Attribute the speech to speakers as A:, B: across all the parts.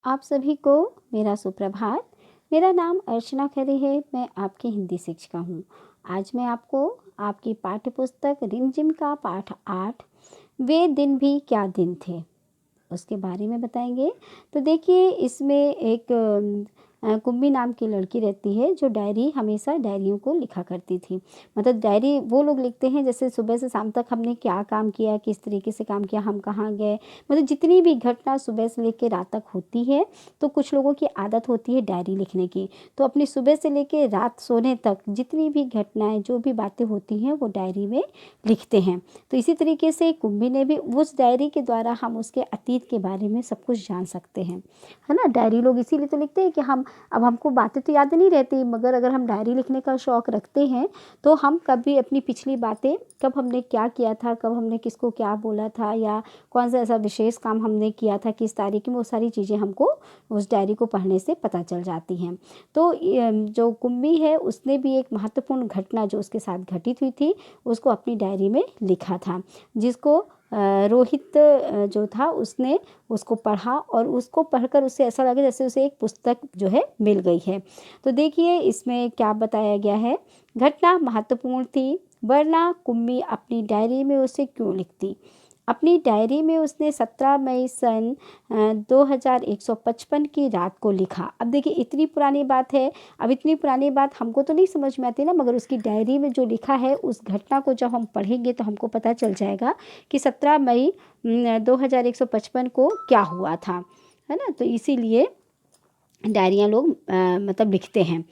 A: आप सभी को मेरा सुप्रभात। मेरा नाम अर्चना खरे है। मैं आपकी हिंदी शिक्षिका हूँ। आज मैं आपको आपकी पाठ्य पुस्तक रिमझिम का पाठ 8 वे दिन भी क्या दिन थे उसके बारे में बताएंगे। तो देखिए, इसमें एक कुम्मी नाम की लड़की रहती है जो डायरी हमेशा डायरियों को लिखा करती थी। मतलब डायरी वो लोग लिखते हैं जैसे सुबह से शाम तक हमने क्या काम किया, किस तरीके से काम किया, हम कहाँ गए, मतलब जितनी भी घटना सुबह से लेकर रात तक होती है। तो कुछ लोगों की आदत होती है डायरी लिखने की, तो अपनी सुबह से लेकर रात सोने तक जितनी भी घटनाएं, जो भी बातें होती हैं वो डायरी में लिखते हैं। तो इसी तरीके से कुम्भी ने भी उस डायरी के द्वारा हम उसके अतीत के बारे में सब कुछ जान सकते हैं, है ना। डायरी लोग इसीलिए तो लिखते हैं कि अब हमको बातें तो याद नहीं रहती, मगर अगर हम डायरी लिखने का शौक़ रखते हैं तो हम कभी अपनी पिछली बातें, कब हमने क्या किया था, कब हमने किसको क्या बोला था, या कौन सा ऐसा विशेष काम हमने किया था किस तारीख में, वो सारी चीज़ें हमको उस डायरी को पढ़ने से पता चल जाती हैं। तो जो कुम्भी है उसने भी एक महत्वपूर्ण घटना जो उसके साथ घटित हुई थी उसको अपनी डायरी में लिखा था, जिसको रोहित जो था उसने उसको पढ़ा और उसको पढ़कर उसे ऐसा लगा जैसे उसे एक पुस्तक जो है मिल गई है। तो देखिए इसमें क्या बताया गया है। घटना महत्वपूर्ण थी, वरना कुम्भी अपनी डायरी में उसे क्यों लिखती। अपनी डायरी में उसने 17 मई सन 2155 की रात को लिखा। अब देखिए इतनी पुरानी बात है, अब इतनी पुरानी बात हमको तो नहीं समझ में आती ना, मगर उसकी डायरी में जो लिखा है उस घटना को जब हम पढ़ेंगे तो हमको पता चल जाएगा कि 17 मई 2155 को क्या हुआ था, है ना। तो इसीलिए डायरियाँ लोग मतलब लिखते हैं।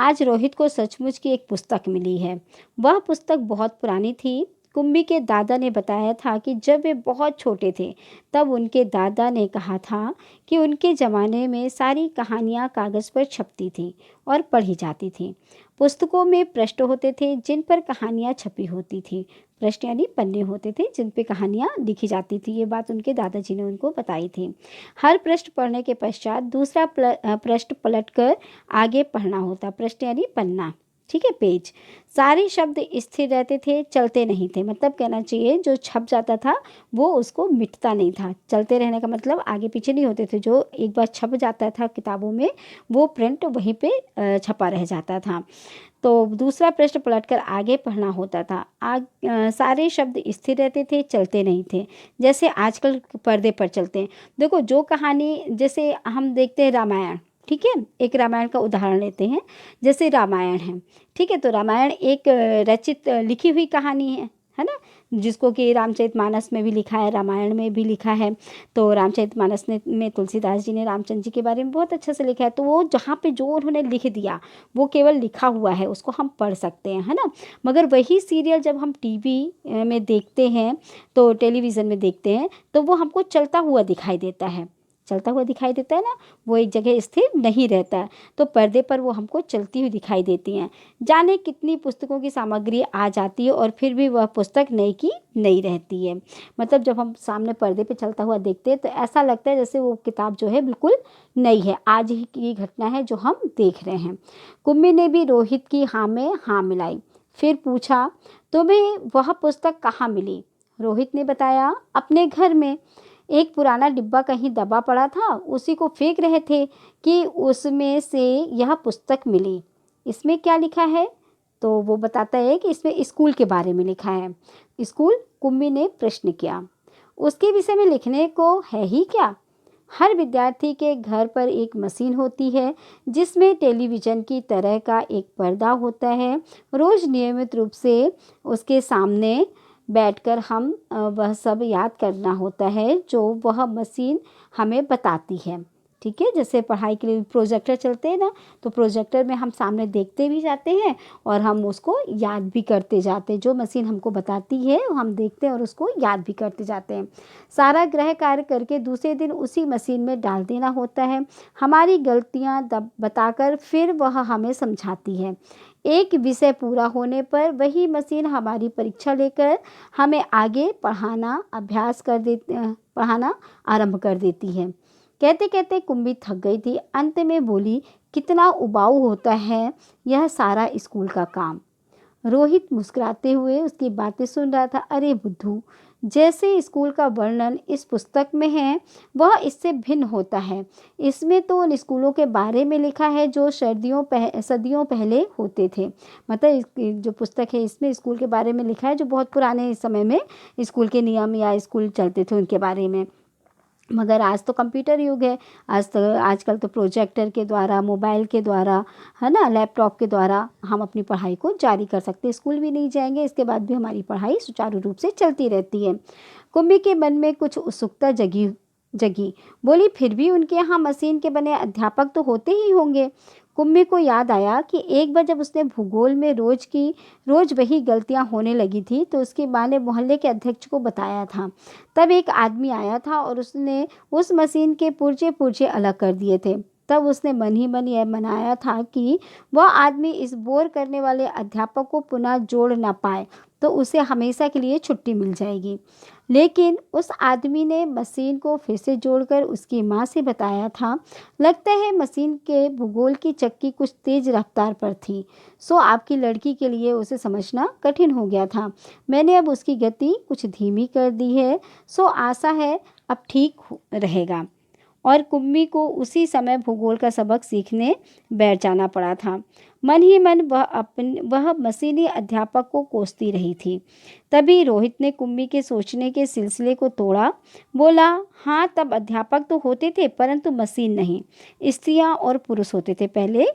A: आज रोहित को सचमुच की एक पुस्तक मिली है। वह पुस्तक बहुत पुरानी थी। कुम्भी के दादा ने बताया था कि जब वे बहुत छोटे थे तब उनके दादा ने कहा था कि उनके ज़माने में सारी कहानियाँ कागज़ पर छपती थी और पढ़ी जाती थी। पुस्तकों में पृष्ठ होते थे जिन पर कहानियाँ छपी होती थी। पृष्ठ यानी पन्ने होते थे जिन पर कहानियाँ लिखी जाती थी। ये बात उनके दादाजी ने उनको बताई थी। हर पृष्ठ पढ़ने के पश्चात दूसरा पृष्ठ पलटकर आगे पढ़ना होता। पृष्ठ यानी पन्ना, ठीक है, पेज। सारे शब्द स्थिर रहते थे, चलते नहीं थे। मतलब कहना चाहिए जो छप जाता था वो उसको मिटता नहीं था। चलते रहने का मतलब आगे पीछे नहीं होते थे। जो एक बार छप जाता था किताबों में वो प्रिंट वहीं पे छपा रह जाता था। तो दूसरा पृष्ठ पलटकर आगे पढ़ना होता था। सारे शब्द स्थिर रहते थे, चलते नहीं थे, जैसे आजकल पर्दे पर चलते हैं। देखो जो कहानी, जैसे हम देखते हैं रामायण, ठीक है, एक रामायण का उदाहरण लेते हैं। जैसे रामायण है, ठीक है, तो रामायण एक रचित लिखी हुई कहानी है ना, जिसको कि रामचरितमानस में भी लिखा है, रामायण में भी लिखा है। तो रामचरितमानस में तुलसीदास जी ने रामचंद्र जी के बारे में बहुत अच्छे से लिखा है। तो वो जहाँ पे जो उन्होंने लिख दिया वो केवल लिखा हुआ है, उसको हम पढ़ सकते हैं, है ना। मगर वही सीरियल जब हम टीवी में देखते हैं, तो टेलीविज़न में देखते हैं, तो वो हमको चलता हुआ दिखाई देता है, चलता हुआ दिखाई देता है ना, वो एक जगह स्थिर नहीं रहता है। तो पर्दे पर वो हमको चलती हुई दिखाई देती हैं। जाने कितनी पुस्तकों की सामग्री आ जाती है और फिर भी वह पुस्तक नई की नई रहती है। मतलब जब हम सामने पर्दे पे चलता हुआ देखते हैं तो ऐसा लगता है जैसे वो किताब जो है बिल्कुल नई है, आज ही की घटना है जो हम देख रहे हैं। कुम्भी ने भी रोहित की हाँ में हाँ मिलाई। फिर पूछा, तुम्हें वह पुस्तक कहाँ मिली। रोहित ने बताया, अपने घर में। एक पुराना डिब्बा कहीं दबा पड़ा था, उसी को फेंक रहे थे कि उसमें से यह पुस्तक मिली। इसमें क्या लिखा है, तो वो बताता है कि इसमें स्कूल के बारे में लिखा है। स्कूल, कुम्भी ने प्रश्न किया। उसके विषय में लिखने को है ही क्या। हर विद्यार्थी के घर पर एक मशीन होती है जिसमें टेलीविज़न की तरह का एक पर्दा होता है। रोज़ नियमित रूप से उसके सामने बैठकर हम वह सब याद करना होता है जो वह मशीन हमें बताती है, ठीक है। जैसे पढ़ाई के लिए प्रोजेक्टर चलते हैं ना, तो प्रोजेक्टर में हम सामने देखते भी जाते हैं और हम उसको याद भी करते जाते हैं। जो मशीन हमको बताती है हम देखते हैं और उसको याद भी करते जाते हैं। सारा गृह कार्य करके दूसरे दिन उसी मशीन में डाल देना होता है। हमारी गलतियाँ बताकर फिर वह हमें समझाती है। एक विषय पूरा होने पर वही मशीन हमारी परीक्षा लेकर हमें आगे पढ़ाना आरंभ कर देती है। कहते कहते कुम्भी थक गई थी। अंत में बोली, कितना उबाऊ होता है यह सारा स्कूल का काम। रोहित मुस्कुराते हुए उसकी बातें सुन रहा था। अरे बुद्धू, जैसे स्कूल का वर्णन इस पुस्तक में है वह इससे भिन्न होता है। इसमें तो उन स्कूलों के बारे में लिखा है जो सदियों पहले होते थे। मतलब जो पुस्तक है इसमें स्कूल के बारे में लिखा है जो बहुत पुराने समय में स्कूल के नियम या स्कूल चलते थे उनके बारे में। मगर आज तो कंप्यूटर युग है। आजकल तो प्रोजेक्टर के द्वारा, मोबाइल के द्वारा, है ना, लैपटॉप के द्वारा हम अपनी पढ़ाई को जारी कर सकते हैं। स्कूल भी नहीं जाएंगे, इसके बाद भी हमारी पढ़ाई सुचारू रूप से चलती रहती है। कुम्मी के मन में कुछ उत्सुकता जगी। बोली, फिर भी उनके यहाँ मशीन के बने अध्यापक तो होते ही होंगे। कुम्मी को याद आया कि एक बार जब उसने भूगोल में रोज वही गलतियां होने लगी थी तो उसकी माँ ने मोहल्ले के अध्यक्ष को बताया था। तब एक आदमी आया था और उसने उस मशीन के पुर्जे अलग कर दिए थे। तब उसने मन ही मन यह मनाया था कि वह आदमी इस बोर करने वाले अध्यापक को पुनः जोड़ ना पाए तो उसे हमेशा के लिए छुट्टी मिल जाएगी। लेकिन उस आदमी ने मशीन को फिर से जोड़कर उसकी माँ से बताया था, लगता है मशीन के भूगोल की चक्की कुछ तेज रफ्तार पर थी, सो आपकी लड़की के लिए उसे समझना कठिन हो गया था। मैंने अब उसकी गति कुछ धीमी कर दी है, सो आशा है अब ठीक रहेगा। और कुम्मी को उसी समय भूगोल का सबक सीखने बैठ जाना पड़ा था। मन ही मन वह मशीनी अध्यापक को कोसती रही थी। तभी रोहित ने कुम्मी के सोचने के सिलसिले को तोड़ा। बोला, हाँ, तब अध्यापक तो होते थे परंतु मशीन नहीं। स्त्रियां और पुरुष होते थे। पहले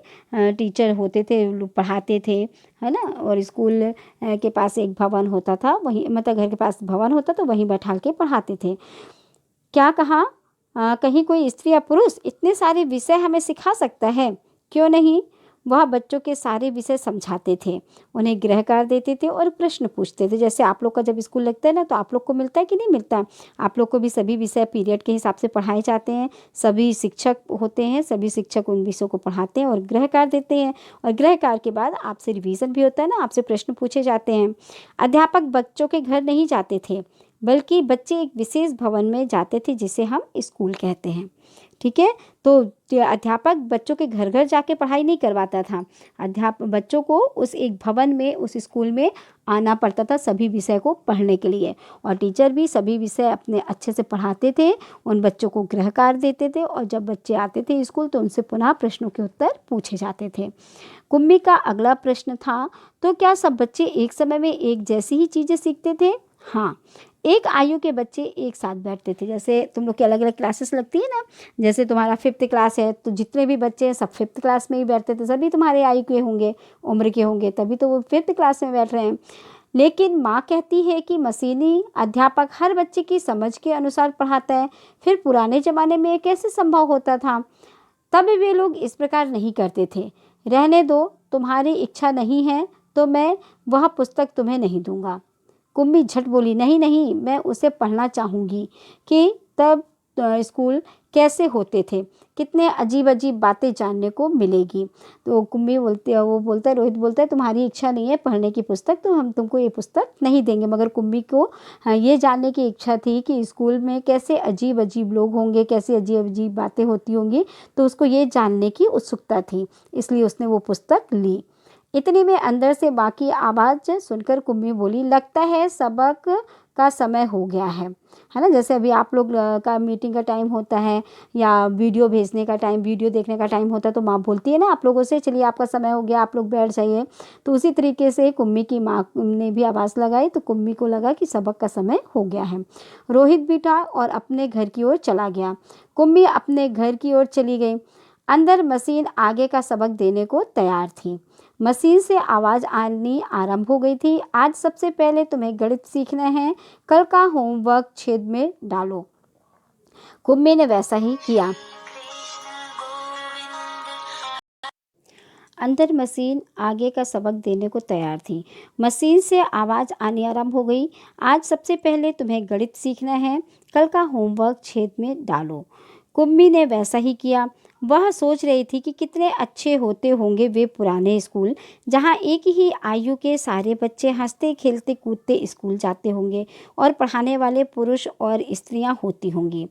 A: टीचर होते थे, लोग पढ़ाते थे, है ना, और स्कूल के पास एक भवन होता था, वहीं मतलब घर के पास भवन होता तो वहीं बैठा के पढ़ाते थे। क्या कहा, कहीं कोई स्त्री या पुरुष इतने सारे विषय हमें सिखा सकता है? क्यों नहीं। वह बच्चों के सारे विषय समझाते थे, उन्हें गृह कार्य देते थे और प्रश्न पूछते थे। जैसे आप लोग का जब स्कूल लगता है ना तो आप लोग को मिलता है कि नहीं मिलता? आप लोग को भी सभी विषय पीरियड के हिसाब से पढ़ाए जाते हैं। सभी शिक्षक होते हैं, सभी शिक्षक उन विषयों को पढ़ाते हैं और गृह कार्य देते हैं। और गृह कार्य के बाद आपसे रिवीजन भी होता है ना, आपसे प्रश्न पूछे जाते हैं। अध्यापक बच्चों के घर नहीं जाते थे, बल्कि बच्चे एक विशेष भवन में जाते थे जिसे हम स्कूल कहते हैं। ठीक है, तो अध्यापक बच्चों के घर घर जाके पढ़ाई नहीं करवाता था। बच्चों को उस एक भवन में, उस स्कूल में आना पड़ता था सभी विषय को पढ़ने के लिए। और टीचर भी सभी विषय अपने अच्छे से पढ़ाते थे, उन बच्चों को गृह कार्य देते थे और जब बच्चे आते थे स्कूल तो उनसे पुनः प्रश्नों के उत्तर पूछे जाते थे। कुम्मी का अगला प्रश्न था, तो क्या सब बच्चे एक समय में एक जैसी ही चीज़ें सीखते थे? हाँ, एक आयु के बच्चे एक साथ बैठते थे। जैसे तुम लोग की अलग अलग क्लासेस लगती है ना, जैसे तुम्हारा 5th क्लास है तो जितने भी बच्चे हैं सब 5th क्लास में ही बैठते थे। सभी तुम्हारे आयु के होंगे, उम्र के होंगे, तभी तो वो 5th क्लास में बैठ रहे हैं। लेकिन माँ कहती है कि मशीनी अध्यापक हर बच्चे की समझ के अनुसार पढ़ाता है। फिर पुराने ज़माने में ये कैसे संभव होता था? तब वे लोग इस प्रकार नहीं करते थे। रहने दो, तुम्हारी इच्छा नहीं है तो मैं वह पुस्तक तुम्हें नहीं दूंगा। कुम्मी झट बोली, नहीं नहीं, मैं उसे पढ़ना चाहूँगी कि तब स्कूल कैसे होते थे, कितने अजीब अजीब बातें जानने को मिलेगी। तो कुम्मी रोहित बोलता है तुम्हारी इच्छा नहीं है पढ़ने की पुस्तक तो हम तुमको ये पुस्तक नहीं देंगे। मगर कुम्मी को ये जानने की इच्छा थी कि स्कूल में कैसे अजीब अजीब लोग होंगे, कैसे अजीब अजीब बातें होती होंगी, तो उसको ये जानने की उत्सुकता थी, इसलिए उसने वो पुस्तक ली। इतने में अंदर से बाकी आवाज़ सुनकर कुम्मी बोली, लगता है सबक का समय हो गया है ना। जैसे अभी आप लोग का मीटिंग का टाइम होता है या वीडियो भेजने का टाइम, वीडियो देखने का टाइम होता है तो माँ बोलती है ना आप लोगों से, चलिए आपका समय हो गया, आप लोग बैठ जाइए। तो उसी तरीके से कुम्मी की माँ ने भी आवाज़ लगाई तो कुम्मी को लगा कि सबक का समय हो गया है। रोहित बिठा और अपने घर की ओर चला गया। कुम्मी अपने घर की ओर चली गई। अंदर मशीन आगे का सबक देने को तैयार थी। मशीन से आवाज़ आनी आरंभ हो गई थी। आज सबसे पहले तुम्हें गणित सीखना है, कल का होमवर्क छेद में डालो। कुम्मी ने वैसा ही किया। अंदर मशीन आगे का सबक देने को तैयार थी। मशीन से आवाज़ आनी आरंभ हो गई। आज सबसे पहले तुम्हें गणित सीखना है, कल का होमवर्क छेद में डालो। कुम्मी ने वैसा ही किया। वह सोच रही थी कि कितने अच्छे होते होंगे वे पुराने स्कूल, जहाँ एक ही आयु के सारे बच्चे हंसते खेलते कूदते स्कूल जाते होंगे और पढ़ाने वाले पुरुष और स्त्रियाँ होती होंगी।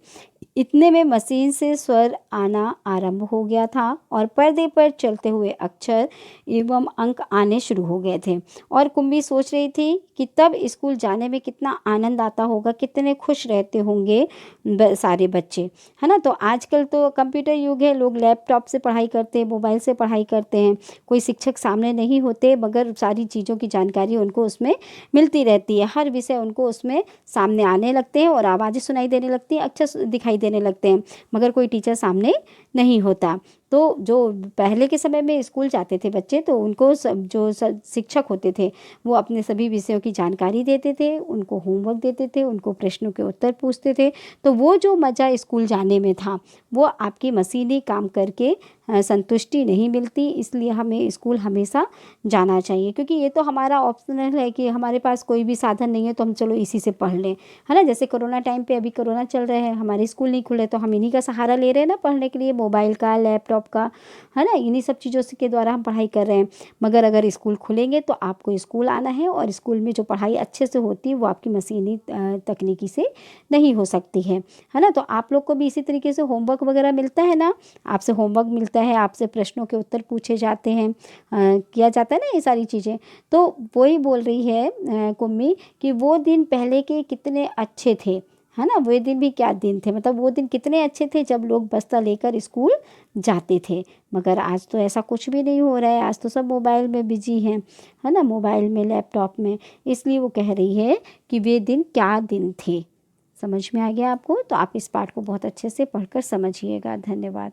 A: इतने में मशीन से स्वर आना आरंभ हो गया था और पर्दे पर चलते हुए अक्षर एवं अंक आने शुरू हो गए थे। और कुंभी सोच रही थी कि तब स्कूल जाने में कितना आनंद आता होगा, कितने खुश रहते होंगे सारे बच्चे, है ना। तो आजकल तो कंप्यूटर युग है, लोग लैपटॉप से पढ़ाई करते हैं, मोबाइल से पढ़ाई करते हैं, कोई शिक्षक सामने नहीं होते, मगर सारी चीज़ों की जानकारी उनको उसमें मिलती रहती है। हर विषय उनको उसमें सामने आने लगते हैं और आवाज़ें सुनाई देने लगती हैं, अक्षर दिखाई देने लगते हैं, मगर कोई टीचर सामने नहीं होता। तो जो पहले के समय में स्कूल जाते थे बच्चे, तो उनको शिक्षक होते थे वो अपने सभी विषयों की जानकारी देते थे, उनको होमवर्क देते थे, उनको प्रश्नों के उत्तर पूछते थे। तो वो जो मज़ा स्कूल जाने में था, वो आपकी मशीनी काम करके संतुष्टि नहीं मिलती। इसलिए हमें स्कूल हमेशा जाना चाहिए, क्योंकि ये तो हमारा ऑप्शनल है कि हमारे पास कोई भी साधन नहीं है तो हम चलो इसी से पढ़ लें, है ना। जैसे कोरोना टाइम पे, अभी कोरोना चल रहा है, हमारे स्कूल नहीं खुले तो हम इन्हीं का सहारा ले रहे हैं ना पढ़ने के लिए, मोबाइल का, लैपटॉप का, है ना। इन्हीं सब चीज़ों के द्वारा हम पढ़ाई कर रहे हैं। मगर अगर स्कूल खुलेंगे तो आपको स्कूल आना है, और स्कूल में जो पढ़ाई अच्छे से होती है वो आपकी मशीनी तकनीकी से नहीं हो सकती है ना। तो आप लोग को भी इसी तरीके से होमवर्क वगैरह मिलता है ना, आपसे होमवर्क मिलता है, आपसे प्रश्नों के उत्तर पूछे जाते हैं, किया जाता है ना ये सारी चीज़ें। तो वही बोल रही है कुम्मी कि वो दिन पहले के कितने अच्छे थे, है ना। वो दिन भी क्या दिन थे, मतलब वो दिन कितने अच्छे थे जब लोग बस्ता लेकर स्कूल जाते थे। मगर आज तो ऐसा कुछ भी नहीं हो रहा है, आज तो सब मोबाइल में बिजी हैं, है ना, मोबाइल में, लैपटॉप में। इसलिए वो कह रही है कि वे दिन क्या दिन थे। समझ में आ गया आपको? तो आप इस पाठ को बहुत अच्छे से पढ़कर समझिएगा। धन्यवाद।